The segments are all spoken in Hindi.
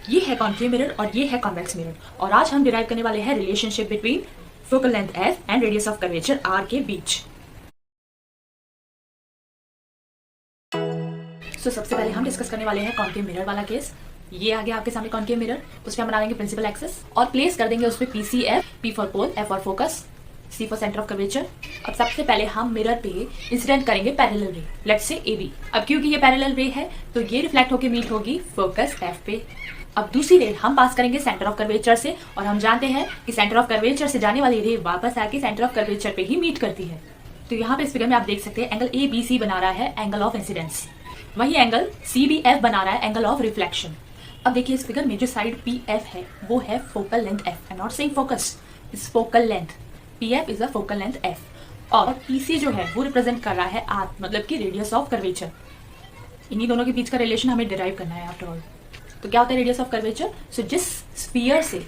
ये है कॉन्केव मिरर और ये है कॉन्वेक्स मिरर, और आज हम डिराइव करने वाले हैं relationship between focal length F and radius of curvature R के बीच। सबसे पहले हम डिस्कस करने वाले हैं कॉन्केव मिरर वाला केस। ये आ गया आपके सामने कॉन्केव मिरर, उस पर हम बना देंगे प्रिंसिपल एक्सिस और प्लेस कर देंगे उस पर P C F, P for pole, F for focus, C for centre of curvature. अब सबसे पहले हम मिरर पे इंसिडेंट करेंगे पैरेलल रे, लेट्स से ए बी। अब क्योंकि ये पैरेलल रे है तो ये रिफ्लेक्ट होकर मीट होगी फोकस एफ पे। अब दूसरी रे हम पास करेंगे सेंटर ऑफ कर्वेचर से, और हम जानते हैं कि सेंटर ऑफ कर्वेचर से जाने वाली रे वापस आके सेंटर ऑफ कर्वेचर पे ही मीट करती है। तो यहाँ पे इस फिगर में आप देख सकते हैं एंगल ए बी सी बना रहा है एंगल ऑफ इंसिडेंस, वही एंगल सी बी एफ बना रहा है एंगल ऑफ रिफ्लेक्शन। अब देखिए इस फिगर में जो साइड पी एफ है वो है focal length F, I am not saying focus, is focal length. P F is a focal length F, और पी सी जो है वो रिप्रेजेंट कर रहा है आर, मतलब कि रेडियस ऑफ कर्वेचर। इन्हीं दोनों के बीच का रिलेशन हमें डिराइव करना है आफ्टर ऑल। तो क्या होता है रेडियस ऑफ कर्वेचर? सो जिस स्फीयर से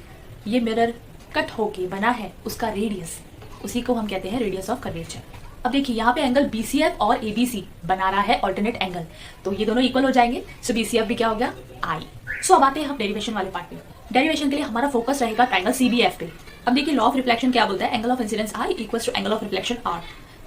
ये मिरर कट होके बना है उसका रेडियस, उसी को हम कहते हैं रेडियस ऑफ कर्वेचर। अब देखिए यहाँ पे एंगल BCF और ABC बना रहा है ऑल्टरनेट एंगल, तो ये दोनों इक्वल हो जाएंगे। सो BCF भी क्या हो गया? I। सो अब आते हैं हम डेरिवेशन वाले पार्ट पे। डेरिवेशन के लिए हमारा फोकस रहेगा ट्रायंगल CBF पे। अब देखिए लॉ ऑफ रिफ्लेक्शन क्या बोलता है? Angle of incidence I equals to angle of reflection R।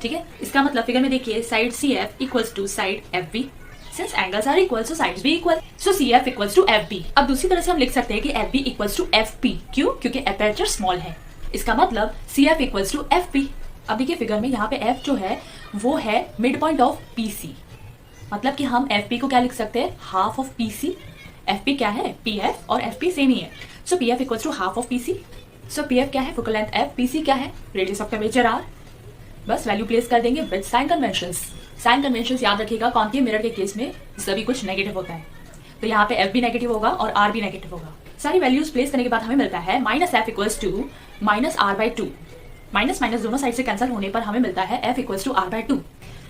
ठीक है, इसका मतलब फिगर में देखिए side CF equals to side FB। Since angles are equal, so sides be equal. So CF equals to FB. अब दूसरी तरह से हम लिख सकते हैं कि FB equals to FP। क्यों? क्योंकि एपर्चर स्मॉल है, इसका मतलब CF equals to FP। अब देखिए फिगर में यहाँ पे F जो है वो है मिड पॉइंट ऑफ PC, मतलब कि हम FP को क्या लिख सकते हैं? Half of PC। FP क्या है? PF और FP सेम ही है। So PF equals to half of PC। So PF क्या है? फोकल लेंथ F, PC क्या है? Radius of curvature R। बस वैल्यू प्लेस कर देंगे with sign conventions. Sign conventions याद रखिएगा, कॉन्केव मिरर के केस में सभी कुछ नेगेटिव होता है, तो यहाँ पे F भी नेगेटिव होगा और R भी नेगेटिव होगा। सारी वैल्यूज प्लेस करने के बाद हमें मिलता है minus F equals to minus R by two. Minus minus दोनों साइड से कैंसिल होने पर हमें मिलता है F equals to R by two,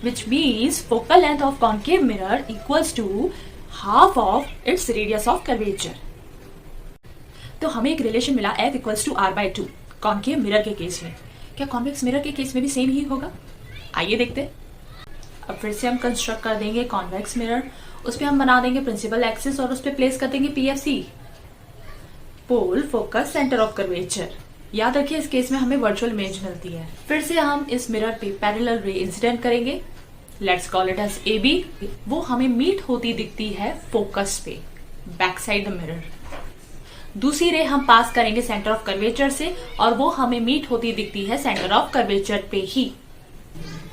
which means focal length of concave mirror equals to half of its radius of curvature. तो हमें एक रिलेशन मिला F equals to R by two concave mirror के केस में। क्या कॉन्वेक्स मिरर के केस में भी सेम ही होगा? आइए देखते हैं। अब फिर से हम कंस्ट्रक्ट कर देंगे कॉन्वेक्स मिरर, उस पर हम बना देंगे प्रिंसिपल एक्सिस और उस पर प्लेस कर देंगे PFC, pole, focus, centre of curvature. याद रखिए इस केस में हमें वर्चुअल इमेज मिलती है। फिर से हम इस मिरर पे पैरेलल रे इंसिडेंट करेंगे, let's call it as AB। वो हमें मीट होती दिखती है फोकस पे, बैक साइड द मिरर। दूसरी रे हम पास करेंगे सेंटर ऑफ कर्वेचर से, और वो हमें मीट होती दिखती है सेंटर ऑफ कर्वेचर पे ही।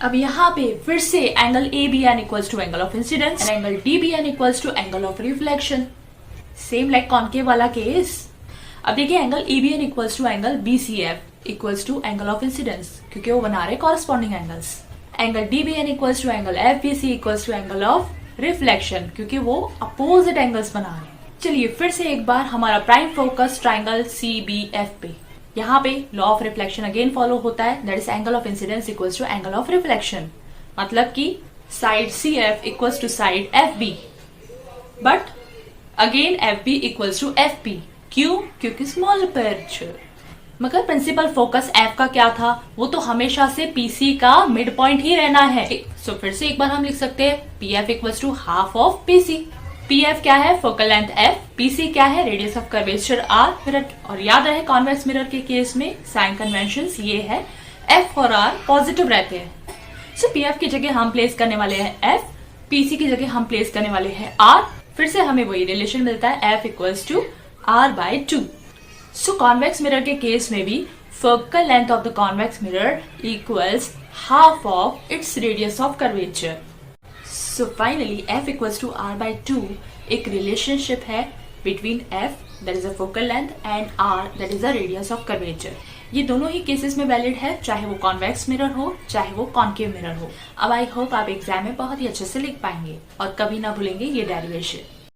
अब यहाँ पे फिर से angle ABN equals to angle of incidence and angle DBN equals to angle of reflection, same like concave वाला केस। अब देखिए angle ABN equals to angle BCF equals to angle of incidence, क्योंकि वो बना रहे corresponding angles. Angle DBN equals to angle FBC equals to angle of reflection, क्योंकि वो अपोजिट एंगल्स बना रहे हैं। चलिए फिर से एक बार हमारा प्राइम फोकस ट्राइंगल CBF पे, यहाँ पे law of reflection again follow होता है, that is angle of incidence equals to angle of reflection, मतलब कि side CF equals to side FB, but again FB equals to FP। क्यों? क्योंकि स्मॉल एपर्चर। मगर प्रिंसिपल फोकस F का क्या था? वो तो हमेशा से PC का मिड पॉइंट ही रहना है। सो फिर से एक बार हम लिख सकते हैं PF equals to half of PC। PF क्या है? फोकल लेंथ F, PC क्या है? Radius of curvature R mirror. और याद रहे कॉन्वेक्स मिरर के केस में साइन कन्वेंशंस ये है, F और R पॉजिटिव रहते हैं। सो PF की जगह हम प्लेस करने वाले हैं F, PC की जगह हम प्लेस करने वाले हैं R। फिर से हमें वही रिलेशन मिलता है F equals to R by two. So convex mirror के केस में भी focal length of the convex mirror equals half of its radius of curvature. So finally F equals to R by 2 एक रिलेशनशिप है between F that is a focal length and R that is a radius of curvature। ये दोनों ही केसेस में वैलिड है, चाहे वो कॉन्वेक्स मिरर हो चाहे वो कॉन्केव मिरर हो। अब आई होप आप एग्जाम में बहुत ही अच्छे से लिख पाएंगे और कभी ना भूलेंगे ये डेरिवेशन।